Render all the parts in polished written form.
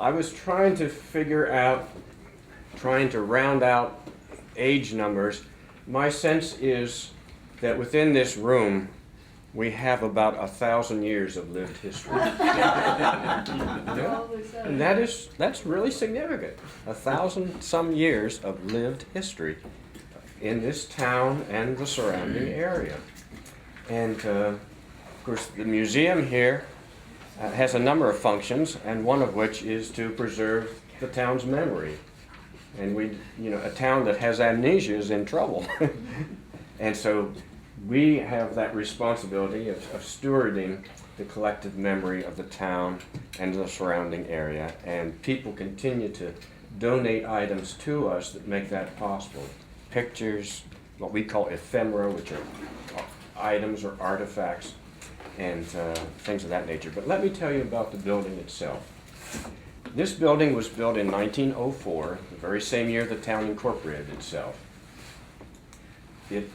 I was trying to round out age numbers. My sense is that within this room, we have about 1,000 years of lived history. Yeah. And that's really significant. 1,000 some years of lived history in this town and the surrounding area. And of course, the museum here has a number of functions, and one of which is to preserve the town's memory. And a town that has amnesia is in trouble. And so we have that responsibility of stewarding the collective memory of the town and the surrounding area. And people continue to donate items to us that make that possible. Pictures, what we call ephemera, which are items or artifacts, and things of that nature. But let me tell you about the building itself. This building was built in 1904, the very same year the town incorporated itself. It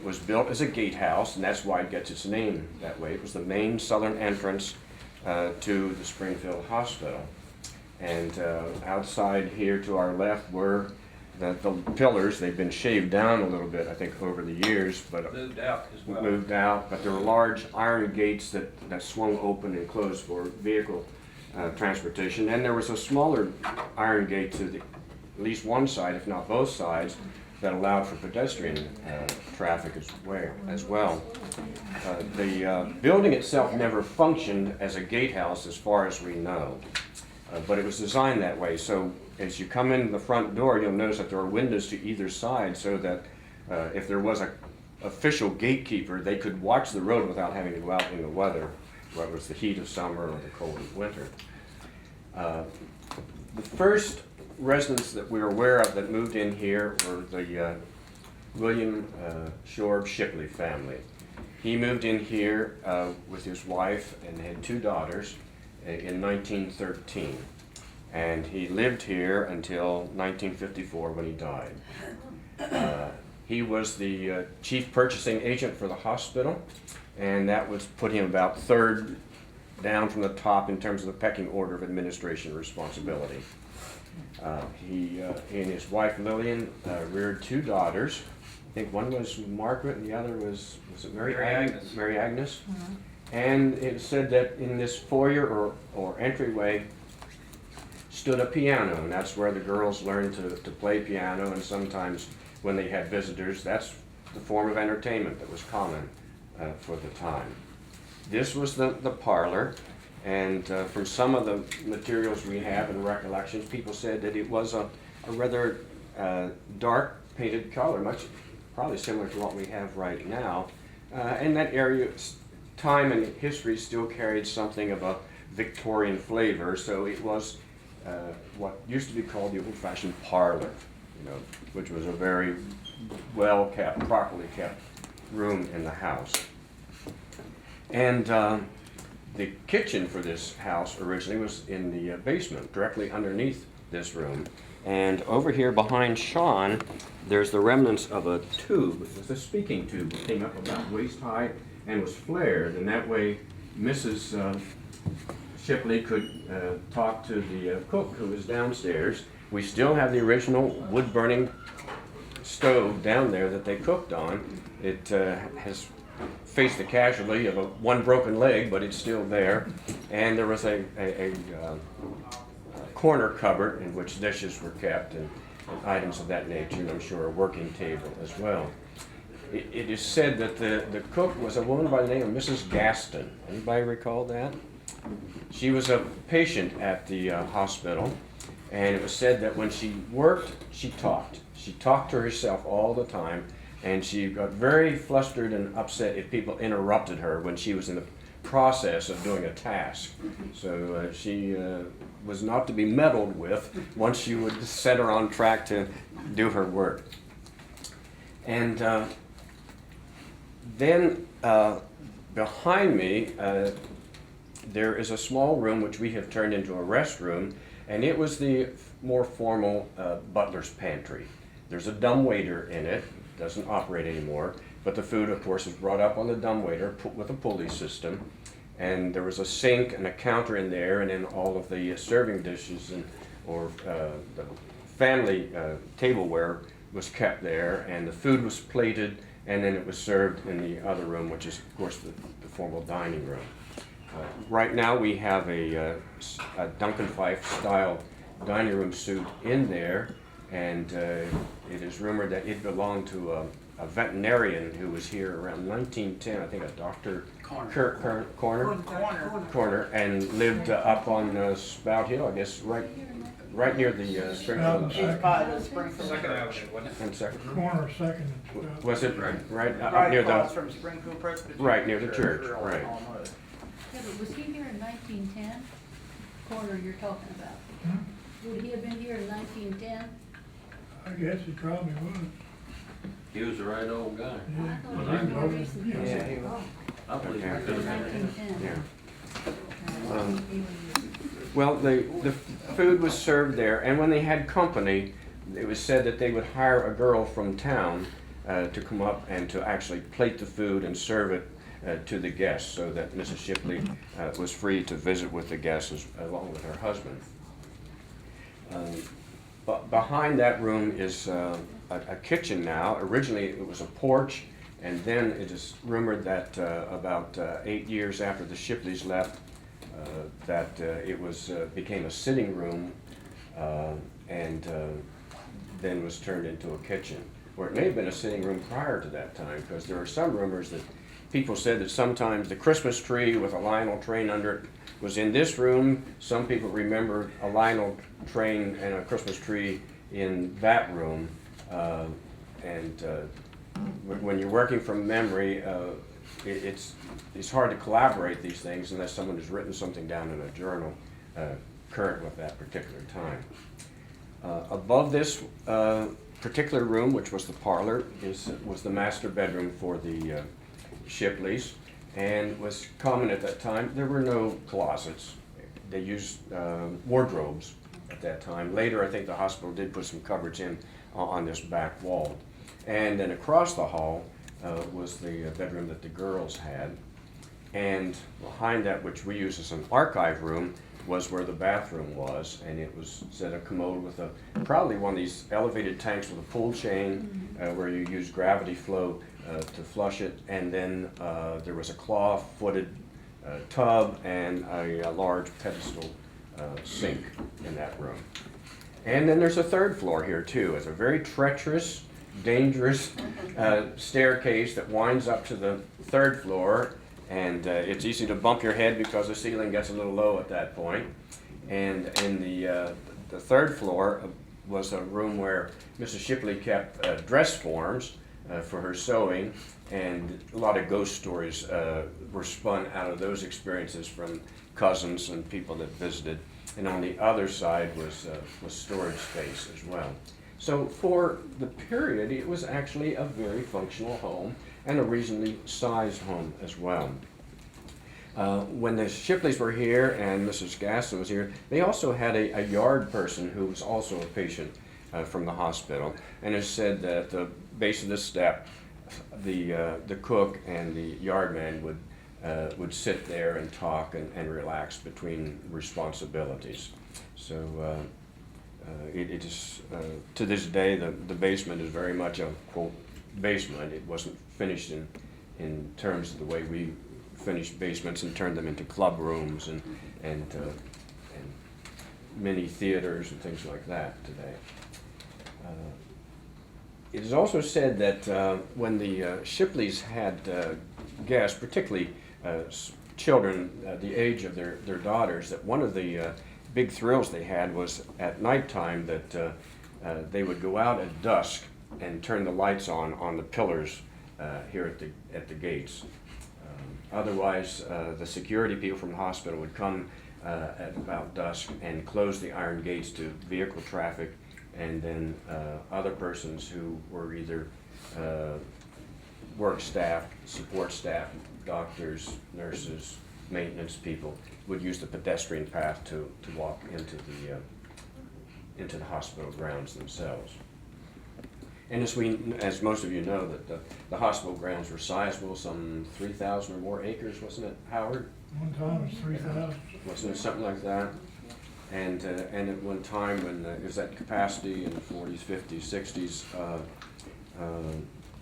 was built as a gatehouse, and that's why it gets its name that way. It was the main southern entrance to the Springfield Hospital. And outside here to our left were the pillars. They've been shaved down a little bit, I think, over the years, but moved out as well. But there were large iron gates that swung open and closed for vehicle transportation. And there was a smaller iron gate to at least one side, if not both sides, that allowed for pedestrian traffic as well. The building itself never functioned as a gatehouse as far as we know, but it was designed that way. So as you come in the front door, you'll notice that there are windows to either side, so that if there was an official gatekeeper, they could watch the road without having to go out in the weather, whether it was the heat of summer or the cold of winter. The first residents that we were aware of that moved in here were the William Shore Shipley family. He moved in here with his wife and had 2 daughters in 1913. And he lived here until 1954 when he died. He was the chief purchasing agent for the hospital, and that was put him about 3rd down from the top in terms of the pecking order of administration responsibility. He and his wife Lillian reared 2 daughters. I think one was Margaret and the other was it Mary Agnes? Mary Agnes. Mm-hmm. And it said that in this foyer or entryway stood a piano, and that's where the girls learned to play piano, and sometimes when they had visitors, that's the form of entertainment that was common for the time. This was the parlor, and from some of the materials we have and recollections, people said that it was a rather dark painted color, much probably similar to what we have right now. And that area, time and history still carried something of a Victorian flavor, so it was what used to be called the old-fashioned parlor, which was a very well-kept, properly kept room in the house. And the kitchen for this house originally was in the basement, directly underneath this room. And over here behind Sean, there's the remnants of a tube. It was a speaking tube that came up about waist high and was flared, and that way Mrs. Shipley could talk to the cook who was downstairs. We still have the original wood-burning stove down there that they cooked on. It has faced the casualty of one broken leg, but it's still there. And there was a corner cupboard in which dishes were kept and items of that nature, and I'm sure a working table as well. It is said that the cook was a woman by the name of Mrs. Gaston. Anybody recall that? She was a patient at the hospital, and it was said that when she worked, she talked. She talked to herself all the time, and she got very flustered and upset if people interrupted her when she was in the process of doing a task. So she was not to be meddled with once you would set her on track to do her work. And then behind me, there is a small room which we have turned into a restroom, and it was the more formal butler's pantry. There's a dumbwaiter in it. It doesn't operate anymore, but the food, of course, is brought up on the dumbwaiter with a pulley system, and there was a sink and a counter in there, and then all of the serving dishes or the family tableware was kept there, and the food was plated, and then it was served in the other room, which is, of course, the formal dining room. Right now we have a Duncan Fife style dining room suite in there, and it is rumored that it belonged to a veterinarian who was here around 1910, I think a Dr. Corner, and lived up on Spout Hill, I guess, right near the Springfield. Second Avenue, wasn't it? I'm sorry. Corner, Second and Spout. Was it right up Right near across the from Springfield Presbyterian. right near the church? Really Right. almost. Yeah, but was he here in 1910? Corner you're talking about? Hmm? Would he have been here in 1910? I guess he probably was. He was the right old guy. Yeah. I thought Well, he was I- more recent. Yeah, he Oh, I believe he Okay. could have been. 1910. Yeah. Well, the food was served there, and when they had company, it was said that they would hire a girl from town to come up and to actually plate the food and serve it to the guests, so that Mrs. Shipley was free to visit with the guests along with her husband. But behind that room is a kitchen now. Originally, it was a porch, and then it is rumored that about 8 years after the Shipleys left, that it became a sitting room, and then was turned into a kitchen. Or it may have been a sitting room prior to that time, because there are some rumors that people said that sometimes the Christmas tree with a Lionel train under it was in this room. Some people remember a Lionel train and a Christmas tree in that room. When you're working from memory, it's hard to collaborate these things unless someone has written something down in a journal current with that particular time. Above this particular room, which was the parlor, was the master bedroom for the Shipleys, and was common at that time. There were no closets. They used wardrobes at that time. Later, I think the hospital did put some cupboards in on this back wall. And then across the hall was the bedroom that the girls had. And behind that, which we use as an archive room, was where the bathroom was, and it was set a commode with probably one of these elevated tanks with a pull chain where you use gravity flow to flush it, and then there was a claw-footed tub and a large pedestal sink in that room. And then there's a third floor here too. It's a very treacherous, dangerous staircase that winds up to the third floor, and it's easy to bump your head because the ceiling gets a little low at that point. And in the third floor was a room where Mrs. Shipley kept dress forms for her sewing, and a lot of ghost stories were spun out of those experiences from cousins and people that visited. And on the other side was storage space as well. So for the period, it was actually a very functional home and a reasonably sized home as well. When the Shipleys were here and Mrs. Gaston was here, they also had a yard person who was also a patient from the hospital, and it said that at the base of the step, the cook and the yard man would sit there and talk and relax between responsibilities. So it is, to this day, the basement is very much a, quote, basement. It wasn't finished in terms of the way we finished basements and turned them into club rooms and mini theaters and things like that today. It is also said that when the Shipleys had guests, particularly children the age of their daughters, that one of the big thrills they had was at nighttime that they would go out at dusk and turn the lights on the pillars here at the gates. Otherwise, the security people from the hospital would come at about dusk and close the iron gates to vehicle traffic, and then other persons who were either work staff, support staff, doctors, nurses, maintenance people, would use the pedestrian path to walk into the hospital grounds themselves. And as most of you know, that the hospital grounds were sizable, some 3,000 or more acres, wasn't it, Howard? One time it was 3,000. wasn't it something like that? And at one time when it was at capacity in the 40s, 50s, 60s,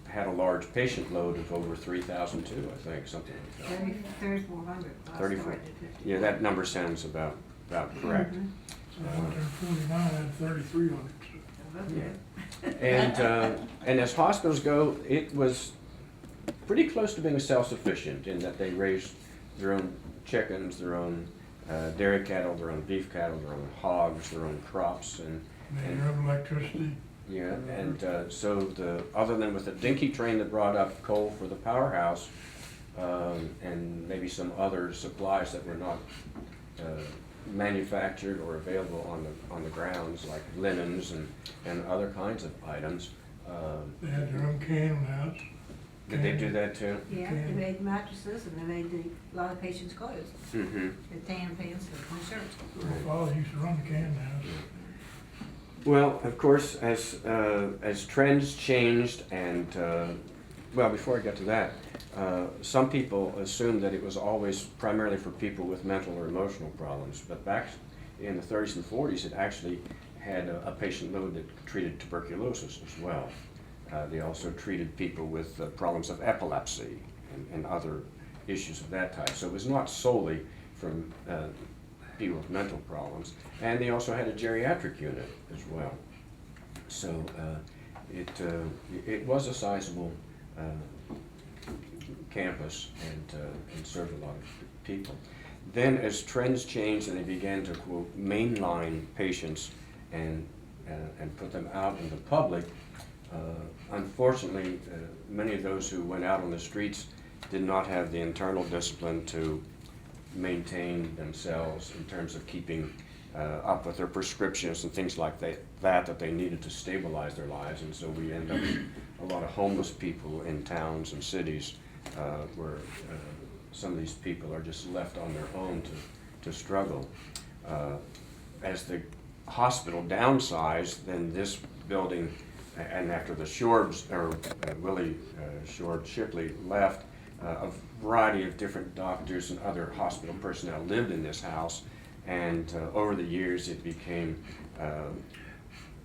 had a large patient load of over 3,000 too, I think, something like that. 3,400. 34. Yeah, that number sounds about correct. So I went there in 49, I had 33 on it. Yeah. And as hospitals go, it was pretty close to being self-sufficient in that they raised their own chickens, their own dairy cattle, their own beef cattle, their own hogs, their own crops, and They had their own electricity. yeah, and so other than with the dinky train that brought up coal for the powerhouse, and maybe some other supplies that were not manufactured or available on the grounds, like linens and other kinds of items. They had their own canning house. Did they do that too? Yeah, they made mattresses and they made a lot of patients' clothes, Mm-hmm. the tan pants and shirts. My father used to run the canning house. Well, of course, as trends changed and, well, before I get to that, some people assumed that it was always primarily for people with mental or emotional problems, but back in the 30s and 40s, it actually had a patient load that treated tuberculosis as well. They also treated people with problems of epilepsy and other issues of that type. So it was not solely from people with mental problems. And they also had a geriatric unit as well. So it was a sizable campus and served a lot of people. Then as trends changed and they began to, quote, mainline patients and put them out in the public, unfortunately, many of those who went out on the streets did not have the internal discipline to maintain themselves in terms of keeping up with their prescriptions and things like that they needed to stabilize their lives. And so we end up with a lot of homeless people in towns and cities where some of these people are just left on their own to struggle. As the hospital downsized, then this building, and after the Shorbs, or Willie Shorb Shipley left, a variety of different doctors and other hospital personnel lived in this house, and over the years it became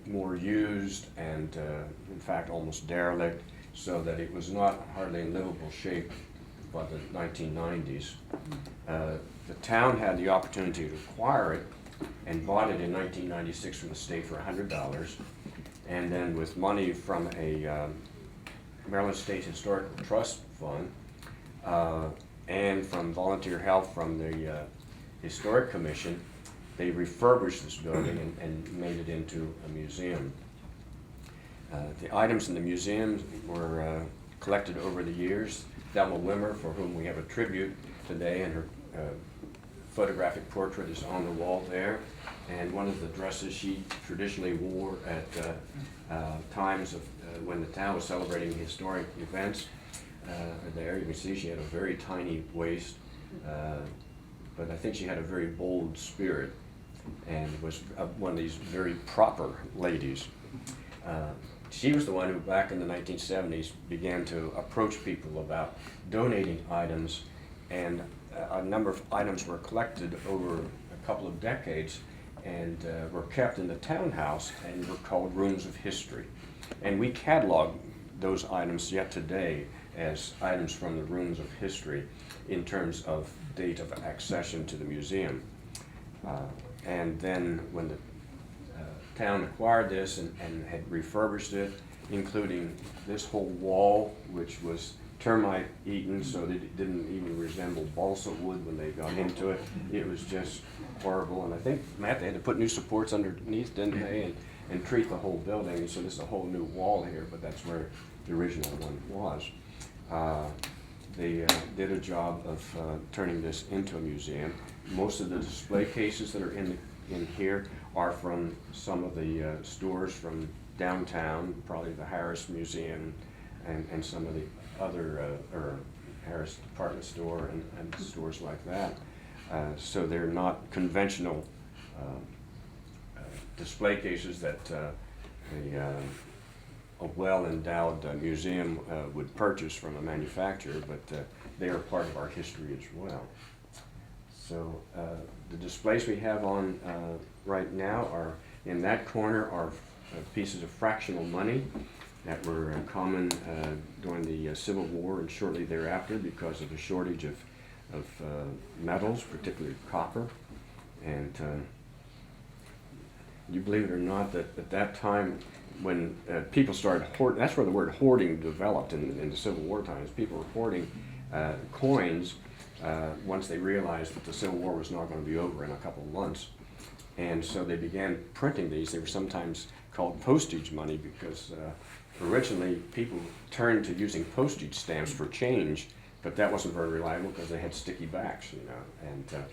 more used and in fact almost derelict, so that it was not hardly in livable shape by the 1990s. The town had the opportunity to acquire it and bought it in 1996 from the state for $100. And then with money from a Maryland State Historical Trust Fund and from volunteer help from the Historic Commission, they refurbished this building and made it into a museum. The items in the museum were collected over the years. Thelma Wimmer, for whom we have a tribute today, and her photographic portrait is on the wall there. And one of the dresses she traditionally wore at times of when the town was celebrating historic events. There you can see she had a very tiny waist, but I think she had a very bold spirit and was one of these very proper ladies. She was the one who back in the 1970s began to approach people about donating items, and a number of items were collected over a couple of decades and were kept in the townhouse and were called Rooms of History. And we catalog those items yet today as items from the Rooms of History in terms of date of accession to the museum. And then when the town acquired this and had refurbished it, including this whole wall, which was termite eaten, so that it didn't even resemble balsa wood when they got into it. It was just horrible. And I think, Matt, they had to put new supports underneath, didn't they, and treat the whole building. And so this is a whole new wall here, but that's where the original one was. They did a job of turning this into a museum. Most of the display cases that are in here are from some of the stores from downtown, probably the Harris Museum and some of the other, or Harris Department Store and stores like that. So they're not conventional display cases that a well-endowed museum would purchase from a manufacturer, but they are part of our history as well. So the displays we have on right now are, in that corner, are pieces of fractional money that were common during the Civil War and shortly thereafter because of the shortage of metals, particularly copper. And you believe it or not, that at that time when people started hoarding, that's where the word hoarding developed in the Civil War times. People were hoarding coins once they realized that the Civil War was not going to be over in a couple of months. And so they began printing these. They were sometimes called postage money because originally people turned to using postage stamps for change, but that wasn't very reliable because they had sticky backs, you know.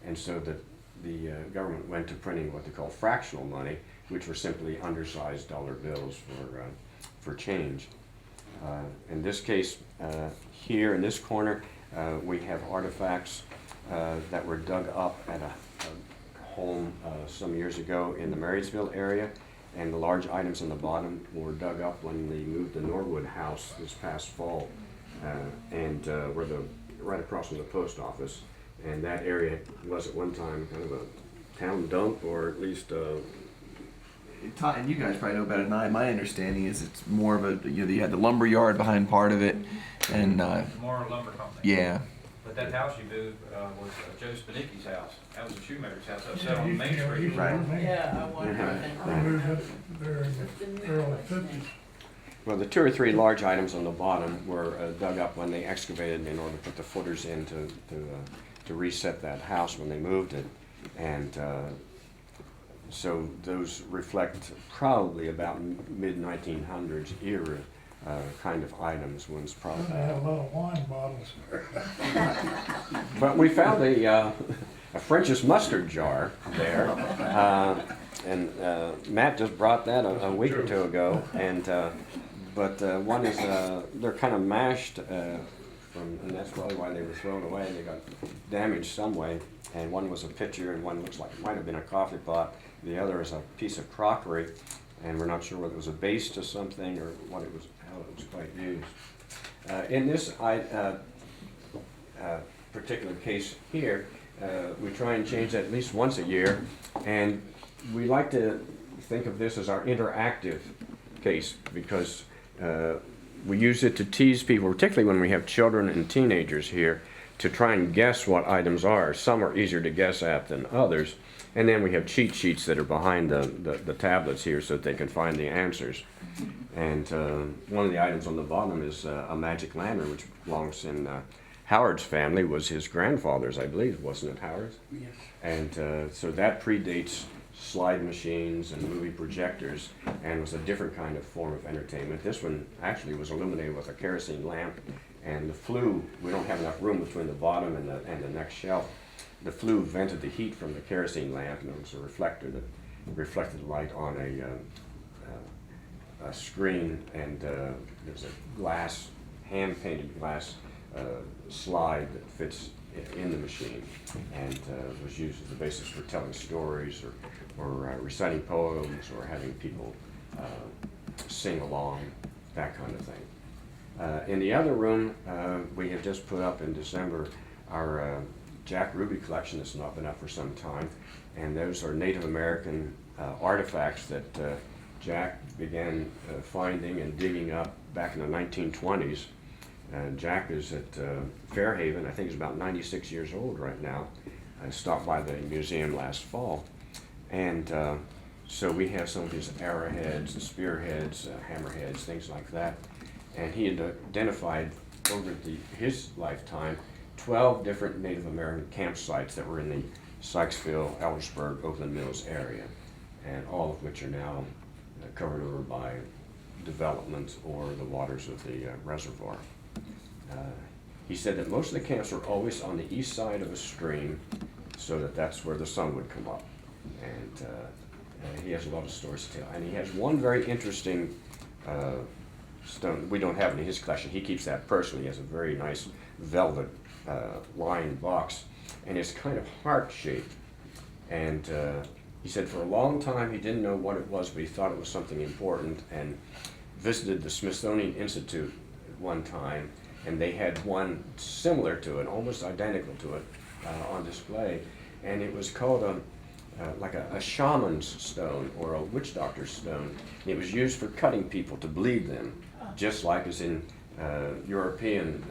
And so the government went to printing what they call fractional money, which were simply undersized dollar bills for change. In this case, here in this corner, we have artifacts that were dug up at a home some years ago in the Marysville area, and the large items on the bottom were dug up when they moved the Norwood house this past fall, and were right across from the post office. And that area was at one time kind of a town dump, or at least Todd, and you guys probably know better than I. My understanding is it's more of a, you know, you had the lumber yard behind part of it, and More lumber company. yeah. But that house you moved was Joe Spanicki's house. That was a shoemaker's house. That was set on Main Street. Right. Yeah, I wonder. I moved up there in the early fifties. well, the two or three large items on the bottom were dug up when they excavated in order to put the footers in to reset that house when they moved it. And so those reflect probably about mid-1900s era kind of items. One's I probably. had a lot of wine bottles. But we found a French's mustard jar there, and Matt just brought that a week or two ago. And but one is they're kind of mashed, and that's probably why they were thrown away. They got damaged some way. And one was a pitcher, and one looks like it might have been a coffee pot. The other is a piece of crockery, and we're not sure whether it was a base to something or what it was, how it was quite used. In this particular case here, we try and change that at least once a year, and we like to think of this as our interactive case because we use it to tease people, particularly when we have children and teenagers here, to try and guess what items are. Some are easier to guess at than others, and then we have cheat sheets that are behind the tablets here so that they can find the answers. And one of the items on the bottom is a magic lantern, which belongs in Howard's family, was his grandfather's, I believe, wasn't it, Howard's? Yes. And so that predates slide machines and movie projectors and was a different kind of form of entertainment. This one actually was illuminated with a kerosene lamp, and the flue, we don't have enough room between the bottom and the next shelf. The flue vented the heat from the kerosene lamp, and it was a reflector that reflected light on a screen, and there's a glass, hand-painted glass slide that fits in the machine, and was used as the basis for telling stories or reciting poems or having people sing along, that kind of thing. In the other room, we have just put up in December our Jack Ruby collection that's not been up for some time, and those are Native American artifacts that Jack began finding and digging up back in the 1920s. Jack is at Fairhaven. I think he's about 96 years old right now. I stopped by the museum last fall, and so we have some of his arrowheads and spearheads, hammerheads, things like that. And he had identified over his lifetime 12 different Native American campsites that were in the Sykesville, Eldersburg, Oakland Mills area, and all of which are now covered over by development or the waters of the reservoir. He said that most of the camps were always on the east side of a stream, so that's where the sun would come up. And he has a lot of stories to tell. And he has one very interesting stone. We don't have it in his collection. He keeps that personally. He has a very nice velvet lined box, and it's kind of heart-shaped. And he said for a long time he didn't know what it was, but he thought it was something important, and visited the Smithsonian Institute at one time, and they had one similar to it, almost identical to it, on display, and it was called like a shaman's stone or a witch doctor's stone. And it was used for cutting people to bleed them, just like as in European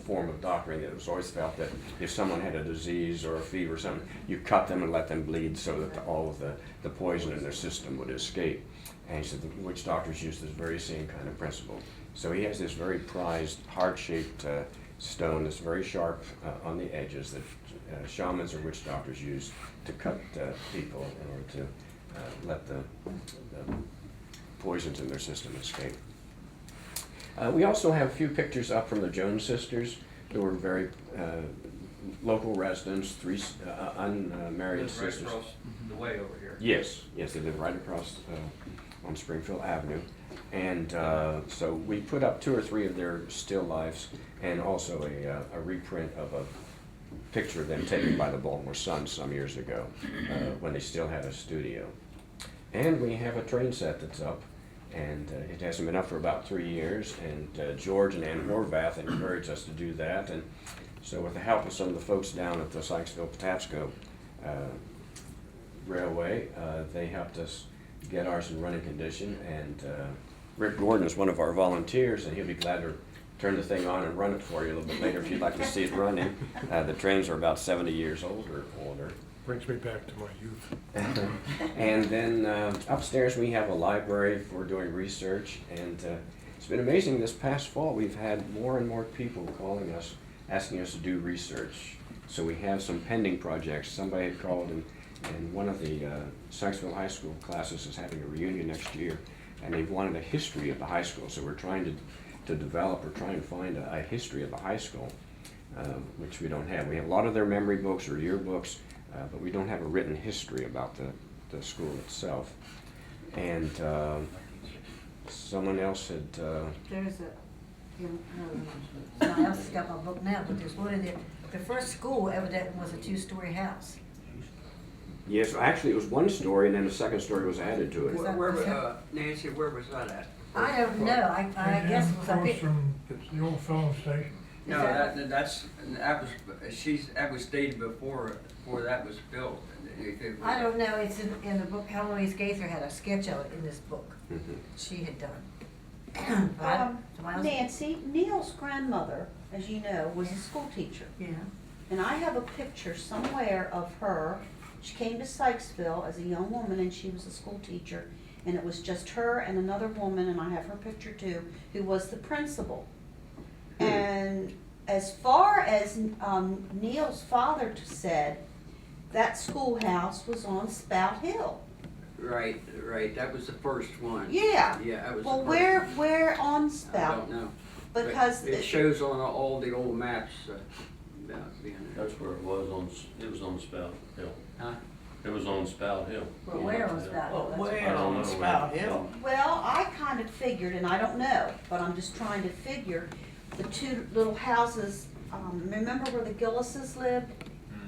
form of doctoring. It was always felt that if someone had a disease or a fever or something, you cut them and let them bleed so that all of the poison in their system would escape. And he said the witch doctors used this very same kind of principle. So he has this very prized, heart-shaped stone that's very sharp on the edges that shamans or witch doctors use to cut people in order to let the poisons in their system escape. We also have a few pictures up from the Jones sisters, who were very local residents, three unmarried Lives right sisters. across the way over here. Yes, yes, they live right across on Springfield Avenue. And so we put up 2 or 3 of their still lifes and also a reprint of a picture of them taken by the Baltimore Sun some years ago when they still had a studio. And we have a train set that's up, and it hasn't been up for about 3 years, and George and Ann Horvath encouraged us to do that, and so with the help of some of the folks down at the Sykesville-Patapsco Railway, they helped us get ours in running condition, and Rick Gordon is one of our volunteers, and he'll be glad to turn the thing on and run it for you a little bit later if you'd like to see it running. The trains are about 70 years old or older. Brings me back to my youth. And then upstairs we have a library for doing research, and it's been amazing this past fall we've had more and more people calling us, asking us to do research. So we have some pending projects. Somebody had called, and one of the Sykesville High School classes is having a reunion next year, and they wanted a history of the high school. So we're trying to develop or try and find a history of the high school, which we don't have. We have a lot of their memory books or yearbooks, but we don't have a written history about the school itself. And someone else had, There's someone else has got my book now, but there's one in there. The first school evidently was a 2-story house. yes, actually it was 1 story and then the second story was added to it. Nancy, where was that at? I don't know, I guess it was up Across here. from the old phone station. No, that was dated before that was built. I don't know, it's in the book, Heloise Gaither had a sketch of it in this book Mhm. she had done. Somebody else? Nancy, Neil's grandmother, as you know, was a school teacher. Yeah. And I have a picture somewhere of her. She came to Sykesville as a young woman and she was a school teacher. And it was just her and another woman, and I have her picture too, who was the principal. And as far as Neil's father said, that schoolhouse was on Spout Hill. Right, that was the first one. Yeah. Yeah, that was Well, the first. where on I Spout? don't know. Because It shows on all the old maps about being there. That's where it was on Spout Hill. Huh? It was on Spout Hill. Well, where was that? Well, I where don't on know Spout where. Hill? Well, I kind of figured, and I don't know, but I'm just trying to figure, the 2 little houses, remember where the Gillises lived?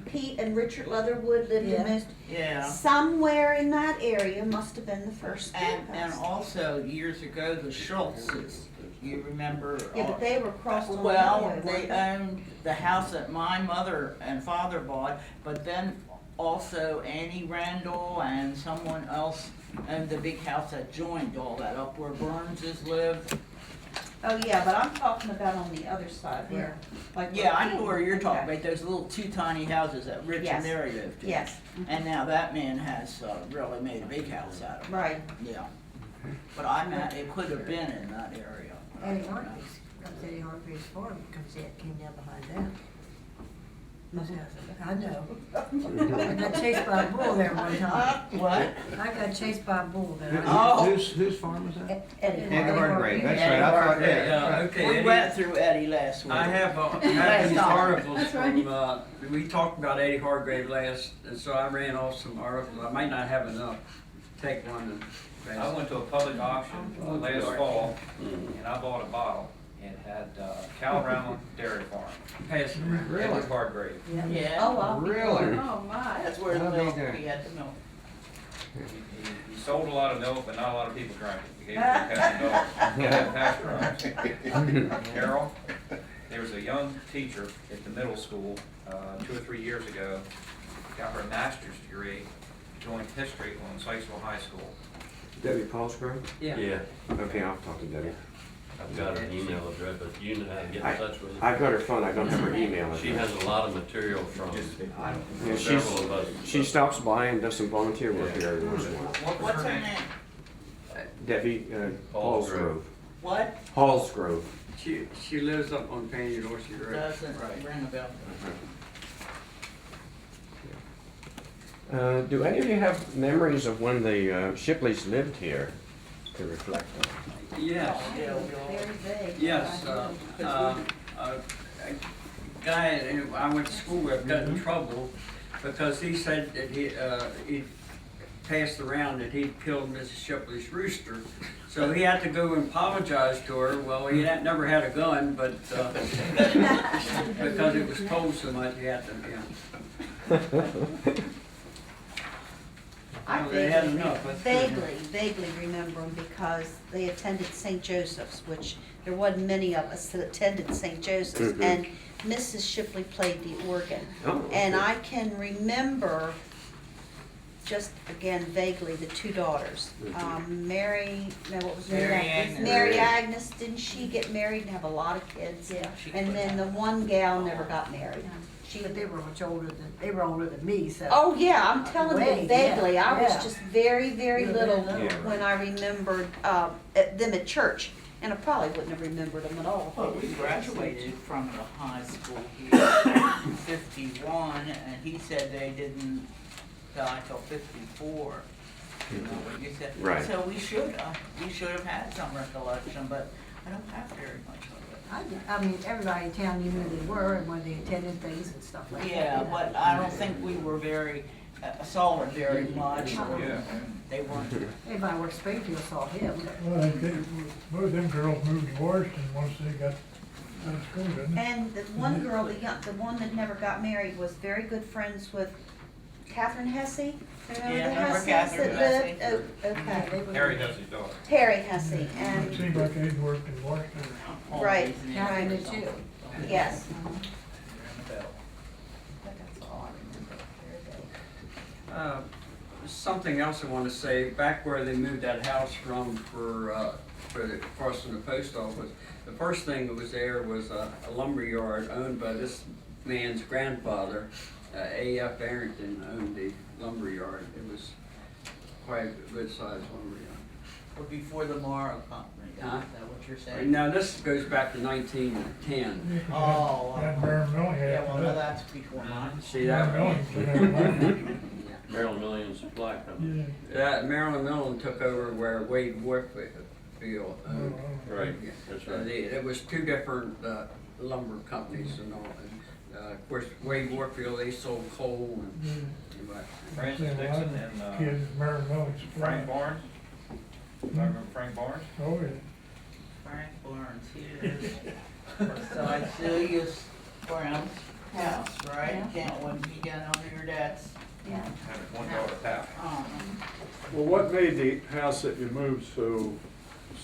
Pete and Richard Leatherwood lived in Yeah. this. Yeah. Somewhere in that area must have been the first And schoolhouse. also, years ago, the Schultzes, you remember? Yeah, but they were across on the Well, highway, they weren't they? owned the house that my mother and father bought, but then also Annie Randall and someone else owned the big house that joined all that up where Burns's lived. Oh, yeah, but I'm talking about on the other side where, like. Yeah, I know Pete- where you're talking okay. about, those little 2 tiny houses that Rich Yes. and Mary lived in. Yes. And now that man has really made a big house out of it. Right. Yeah. But I meant it could have been in that area. Eddie Harvey's, comes Eddie Harvey's farm, comes in, came down behind them. I know. I got chased by a bull there one time. What? I got chased by a bull there. Oh. Whose farm was that? Eddie Eddie Hargrave, that's Eddie right, I thought, Hargrave, yeah. Okay, We Eddie, went through Eddie last week. I have Last these time. articles That's right. from, we talked about Eddie Hargrave last, and so I ran off some articles. I might not have enough. Take one and. I went to a public auction last fall, and I bought a bottle. It had Calrama Dairy Farm, Pass it around. Edward Hargrave. Yeah. Oh, well. Really? Oh, my. That's where the I'll be milk, there. we had the milk. He sold a lot of milk, but not a lot of people drank it. He gave it to cats and dogs. Pasteurized. Carol? there was a young teacher at the middle school, 2 or 3 years ago, got her master's degree, joined history on Sykesville High School. Debbie Paulsgrove? Yeah, Okay, I'll talk to Debbie. I've got her email address, but you know how to get in touch with her. I've got her phone, I don't have her email address. She has a lot of material from Yeah, several of us. she stops by and does some volunteer work here every once in a while. What was What's her her name? name? Debbie Paulsgrove. What? Paulsgrove. She lives up on Payne Orchard Road. Doesn't ring a bell. Do any of you have memories of when the Shipleys lived here to reflect on? Yes. Yeah, we all- Very vague. Yes, a guy I went to school with got in trouble because he said that he passed around that he'd killed Mrs. Shipley's rooster. So he had to go and apologize to her. Well, he had never had a gun, but because it was told so much, he had to, I Well, they had enough, that's good. vaguely remember them because they attended St. Joseph's, which there wasn't many of us that attended St. Joseph's, Mhm. and Mrs. Shipley played the organ. Oh, And okay. I can remember, just again vaguely, the two daughters. Mary, no, what was her name? Mary Agnes. Mary Agnes, didn't she get married and have a lot of kids? Yeah. And then the one gal never got married. But they were much older than me, so. Oh, yeah, I'm telling Way, you vaguely, yeah, I was yeah. just very, very Yeah, little very little. when I remembered, them at church. And I probably wouldn't have remembered them at all. Well, we graduated from the high school here in 51, and he said they didn't die till 54. You know what you said? Right. So we should have had some recollection, but I don't have very much of it. I mean, everybody in town knew who they were and when they attended things and stuff like that. Yeah, you know. but I don't think we were very, saw it very much. Yeah. They weren't. Everybody worked Springfield saw him. Well, both of them girls moved to Washington once they got out of school, didn't they? And the one girl, the one that never got married, was very good friends with Catherine Hesse. Remember Yeah, the remember Hesses Catherine that Hesse? lived? Oh, okay. They were- Harry Hussey's daughter. Terry Hesse, It and, seemed like they'd worked in Washington. Right. Catherine did too. yes. But that's all I remember. Something else I want to say, back where they moved that house from for across from the post office, the first thing that was there was a lumber yard owned by this man's grandfather. A.F. Arrington owned the lumber yard. It was quite a good sized lumber yard. Or before the Morrow Company, is that Huh? what you're saying? Now, this goes back to 1910. Oh, That Maryland Milling yeah, had. well, no, that's before mine. See that? Maryland Million Supply Company. Yeah. That Maryland Millen took over where Wade Warfield owned. Right, that's right. There was two different lumber companies and all. And, of course, Wade Warfield, they sold coal and what. Francis Dixon and Kids, Maryland Milling. Frank Barnes. Remember Frank Barnes? Oh, yeah. Frank Barnes, here. Beside Celia's Brown's house, right? Yeah. Down when you got under your dad's. Yeah. Had one daughter, Pat. Well, what made the house that you moved so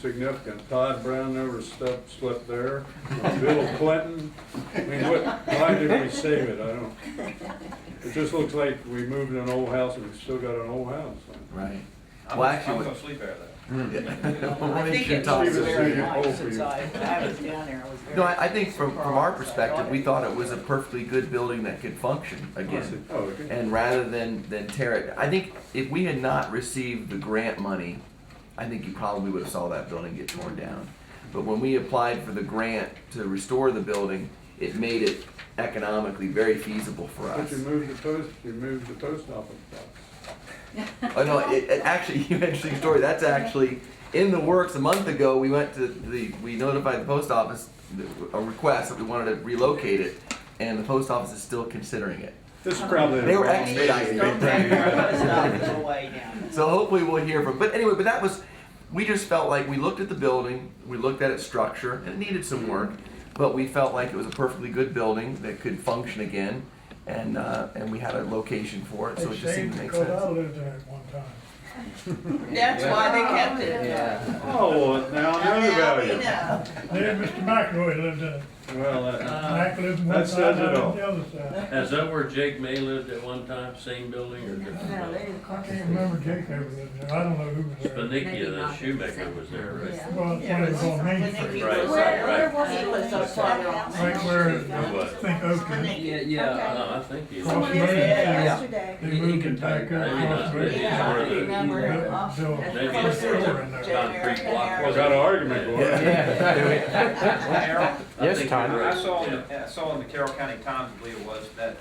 significant? Todd Brown never slept there? Bill Clinton? I mean, why did we save it? I don't, it just looks like we moved in an old house and we still got an old house. Right. I'm Well, I'm actually, gonna sleep there though. I think it talk was to very you. nice since I was down there, I was very. No, I think from our surprised. perspective, we thought it was a perfectly good building that could function again. Oh, okay. And rather than tear it, I think if we had not received the grant money, I think you probably would have saw that building get torn down. But when we applied for the grant to restore the building, it made it economically very feasible for But us. you moved the post office box. Oh, no, it actually, you mentioned the story, that's actually in the works. A month ago, we went to we notified the post office, a request that we wanted to relocate it, and the post office is still considering it. This is probably. They were the wrong expediting meeting. it. Don't take your stuff away down. So hopefully we'll hear from, but anyway, but that was, we just felt like we looked at the building, we looked at its structure, and it needed some work, but we felt like it was a perfectly good building that could function again, and we had a location for it, so They it just seemed saved to make because I sense. lived in it one time. That's why they kept it. Yeah. Oh, well, now I know the Now we value. know. Then Mr. McElroy lived in it. Well, Mac lived on one that side, says I it lived all. on the other side. Is that where Jake May lived at one time, same building or different? No, building? they didn't I call can't remember Jake ever lived there, I don't know who was there. Spanikia, the shoemaker, was there, right? Yeah. Well, when it was on Main Street, Right, Where right. was it? Was up farther on. right where, What? I think Oak is. Yeah, yeah. No, I think he. Cross Someone the asked me road. that Yeah. yesterday. They He moved can it back tell up you. across the road. Yeah, I Maybe remember. Built Maybe a it's store in there. concrete block. Was that an argument going on? Harold, I Yes, think Todd. you're right. I saw in the Carroll County Times, I believe it was, that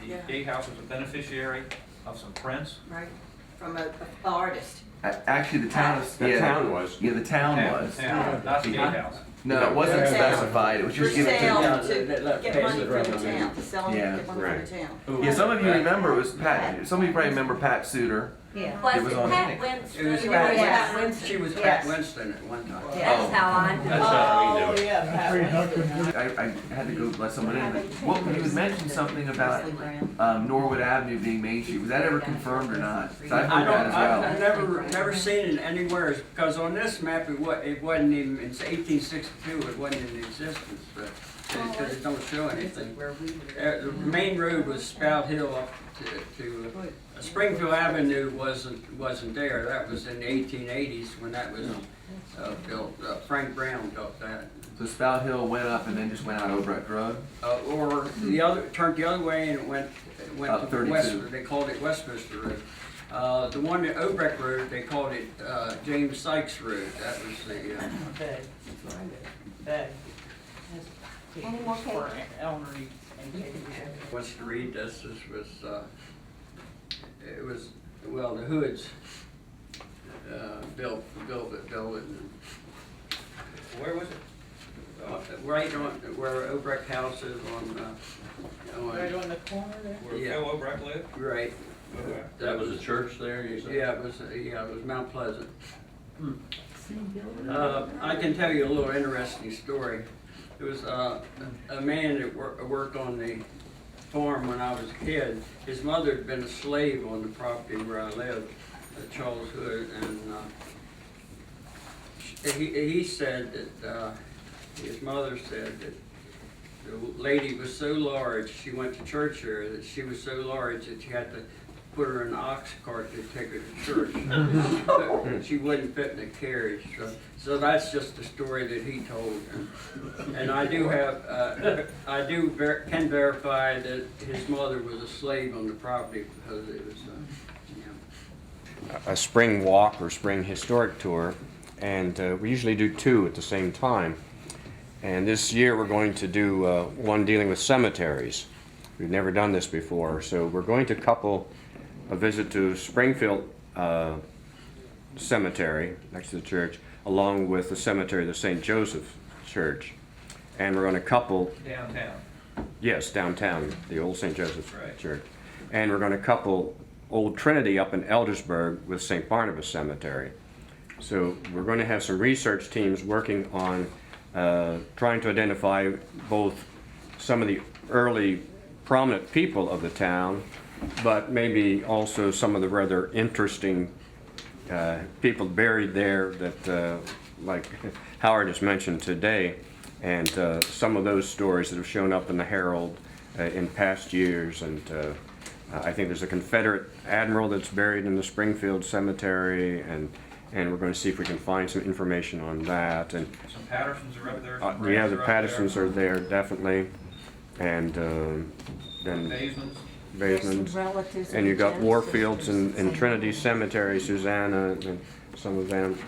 the Gatehouse was a beneficiary of some prints. Right, from a artist. Actually, the town is, The yeah. town was. Yeah, the town was. Town, not the Gatehouse. No, it wasn't For sale. specified, it was For just given sale, to. to get money from the town, to sell them, Yeah. get money Right. from the town. Yeah, some of you remember it was Pat, some of you probably remember Pat Suter. Yeah. It was on- Pat Winston? It was Yeah, Pat, Winston. she was Pat Yes. Winston at one time. That's how I That's how we Oh, knew it. yeah, That's Pat where Winston. Huck I had to go let someone in. Well, you had mentioned something about Norwood Avenue being Main Street. Was that ever confirmed or not? 'Cause I've I heard that don't, as I've well. never seen it anywhere, because on this map, it wasn't even, it's 1862, it wasn't in existence, but, because it don't show anything. The main road was Spout Hill up to Springfield Avenue wasn't there, that was in the 1880s when that was built. Frank Brown built that. So Spout Hill went up and then just went out over at Road? Or the other, turned the other way and it went Up to 32. West, they called it Westminster Road. The one at Obrecht Road, they called it James Sykes Road, that was the, Beg. Beg. Any more cake? For Eleanor and Katie. wants to read this, was, it was, well, the Hoods built it. Where was it? Right on, where Obrecht House is Right on the corner there? Where Yeah. Phil Obrecht lived? right. Okay. That was a church there, you said? Yeah, it was Mount Pleasant. I can tell you a little interesting story. There was a man that worked on the farm when I was a kid. His mother had been a slave on the property where I lived, Charles Hood, and he said that, his mother said that the lady was so large, she went to church there, that she was so large that you had to put her in an ox cart to take her to church. She wouldn't fit in a carriage, so that's just the story that he told. And I do have, can verify that his mother was a slave on the property because it was, A spring walk or spring historic tour, and we usually do two at the same time. And this year we're going to do one dealing with cemeteries. We've never done this before, so we're going to couple a visit to Springfield Cemetery next to the church, along with the cemetery of the St. Joseph Church. And we're going to couple, Downtown. yes, downtown, the old St. Joseph Right. Church. And we're going to couple Old Trinity up in Eldersburg with St. Barnabas Cemetery. So we're going to have some research teams working on trying to identify both some of the early prominent people of the town, but maybe also some of the rather interesting people buried there that, like Howard has mentioned today, and some of those stories that have shown up in the Herald in past years. And I think there's a Confederate admiral that's buried in the Springfield Cemetery, and we're going to see if we can find some information on that. And Some Pattersons are up there. some yeah, Browns the are up there, Pattersons are there definitely, and then Basements. Basements. Relatives. And you got Warfields in Trinity Cemetery, Susanna, and some of them.